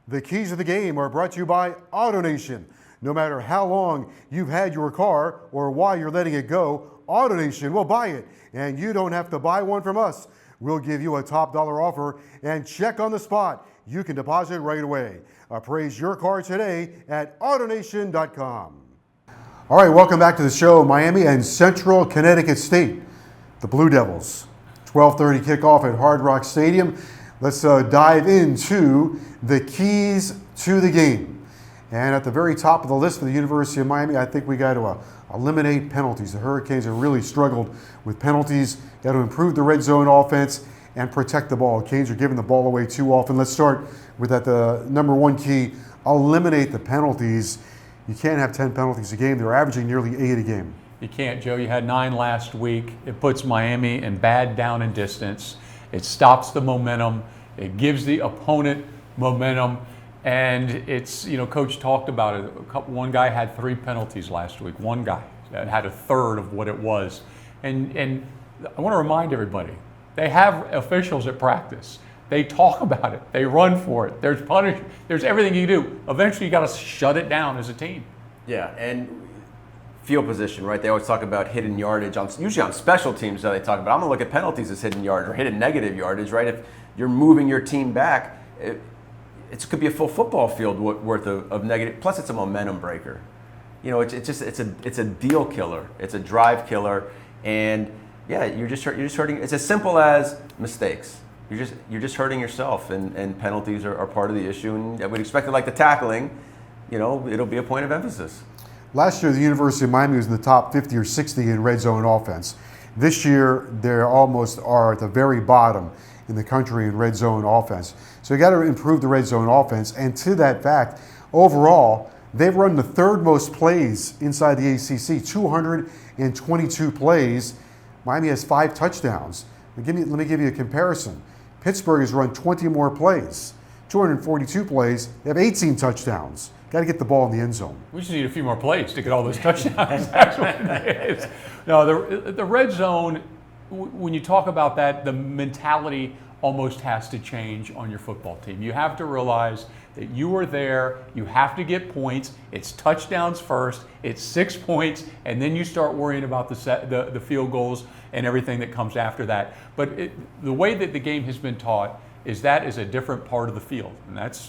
The keys of the game are brought to you by AutoNation. No matter how long you've had your car or why you're letting it go, AutoNation will buy it. And you don't have to buy one from us. We'll give you a top dollar offer and check on the spot. You can deposit right away. Appraise your car today at AutoNation.com. All right, welcome back to the show. Miami and Central Connecticut State, the Blue Devils. 12:30 kickoff at Hard Rock Stadium. Let's dive into the keys to the game. And at the very top of the list for the University of Miami, I think we got to eliminate penalties. The Hurricanes have really struggled with penalties. Got to improve the red zone offense and protect the ball. Canes are giving the ball away too often. Let's start with the number one key, eliminate the penalties. You can't have 10 penalties a game. They're averaging nearly 8 a game. You can't, Joe. You had 9 last week. It puts Miami in bad down and distance. It stops the momentum. It gives the opponent momentum. And it's, Coach talked about it. One guy had 3 penalties last week. One guy that had a third of what it was. And I want to remind everybody, they have officials at practice. They talk about it. They run for it. There's punishment. There's everything you do. Eventually, you got to shut it down as a team. Yeah, and field position, right? They always talk about hidden yardage. Usually on special teams, they talk about. I'm going to look at penalties as hidden yardage or hidden negative yardage, right? If you're moving your team back, it could be a full football field worth of negative. Plus, it's a momentum breaker. It's a deal killer. It's a drive killer, and yeah, you're just hurting. It's as simple as mistakes. You're just hurting yourself, and penalties are part of the issue. And we'd expect it like the tackling. It'll be a point of emphasis. Last year, the University of Miami was in the top 50 or 60 in red zone offense. This year, they almost are at the very bottom in the country in red zone offense. So you got to improve the red zone offense. And to that fact, overall, they've run the third most plays inside the ACC, 222 plays. Miami has 5 touchdowns. Let me give you a comparison. Pittsburgh has run 20 more plays, 242 plays. They have 18 touchdowns. Got to get the ball in the end zone. We just need a few more plays to get all those touchdowns. That's what it is. No, the red zone, when you talk about that, the mentality almost has to change on your football team. You have to realize that you are there, you have to get points. It's touchdowns first, it's 6 points, and then you start worrying about the field goals and everything that comes after that. But the way that the game has been taught is that is a different part of the field, and that's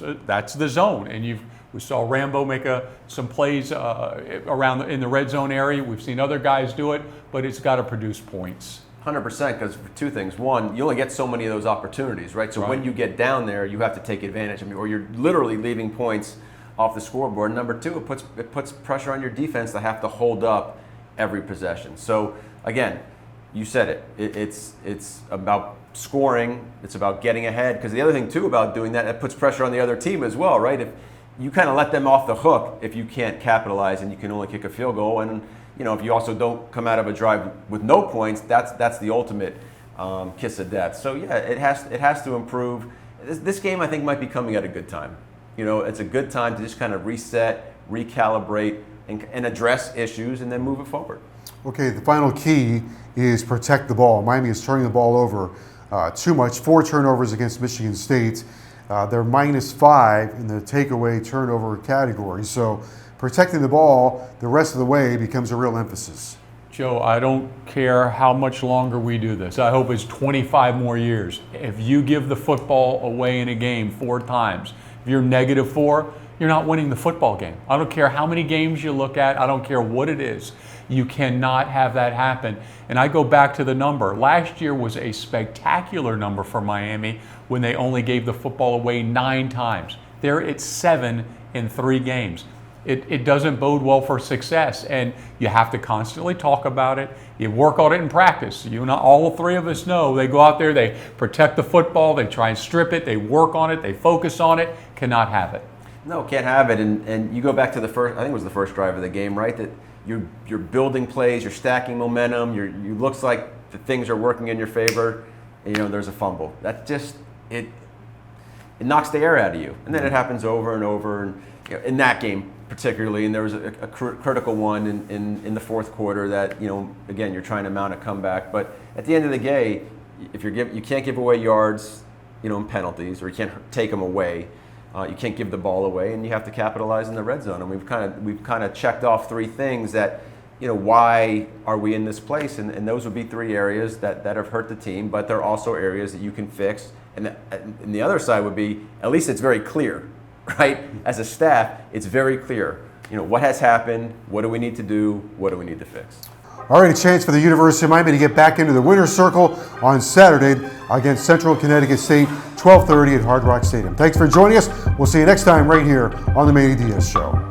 the zone. And we saw Rambo make some plays around in the red zone area. We've seen other guys do it, but it's got to produce points. 100%, because for 2 things. One, you only get so many of those opportunities, right? So when you get down there, you have to take advantage of it, or you're literally leaving points off the scoreboard. Number 2, it puts pressure on your defense to have to hold up every possession. So again, you said it. It's about scoring. It's about getting ahead. Because the other thing too about doing that, it puts pressure on the other team as well, right? If you kind of let them off the hook if you can't capitalize and you can only kick a field goal, and if you also don't come out of a drive with no points, that's the ultimate kiss of death. So yeah, it has to improve. This game I think might be coming at a good time. It's a good time to just kind of reset, recalibrate, and address issues, and then move it forward. Okay, the final key is protect the ball. Miami is turning the ball over too much. 4 turnovers against Michigan State. They're -5 in the takeaway turnover category. So protecting the ball the rest of the way becomes a real emphasis. Joe, I don't care how much longer we do this. I hope it's 25 more years. If you give the football away in a game 4 times, if you're -4, you're not winning the football game. I don't care how many games you look at. I don't care what it is. You cannot have that happen. And I go back to the number. Last year was a spectacular number for Miami when they only gave the football away 9 times. They're at 7 in 3 games. It doesn't bode well for success, and you have to constantly talk about it. You work on it in practice. All 3 of us know they go out there, they protect the football, they try and strip it, they work on it, they focus on it. Cannot have it. No, can't have it. And you go back to I think it was the first drive of the game, right? That you're building plays, you're stacking momentum, you looks like the things are working in your favor. And, there's a fumble. That just it knocks the air out of you, and then it happens over and over. And in that game particularly, and there was a critical one in the fourth quarter that again you're trying to mount a comeback, but at the end of the day, if you can't give away yards, in penalties, or you can't take them away. You can't give the ball away, and you have to capitalize in the red zone. And we've kind of checked off 3 things that, why are we in this place? And those would be 3 areas that have hurt the team, but they're also areas that you can fix. And the other side would be, at least it's very clear, right? As a staff, it's very clear. What has happened? What do we need to do? What do we need to fix? All right, a chance for the University of Miami to get back into the winner's circle on Saturday against Central Connecticut State, 12:30 at Hard Rock Stadium. Thanks for joining us. We'll see you next time right here on the Manny Diaz Show.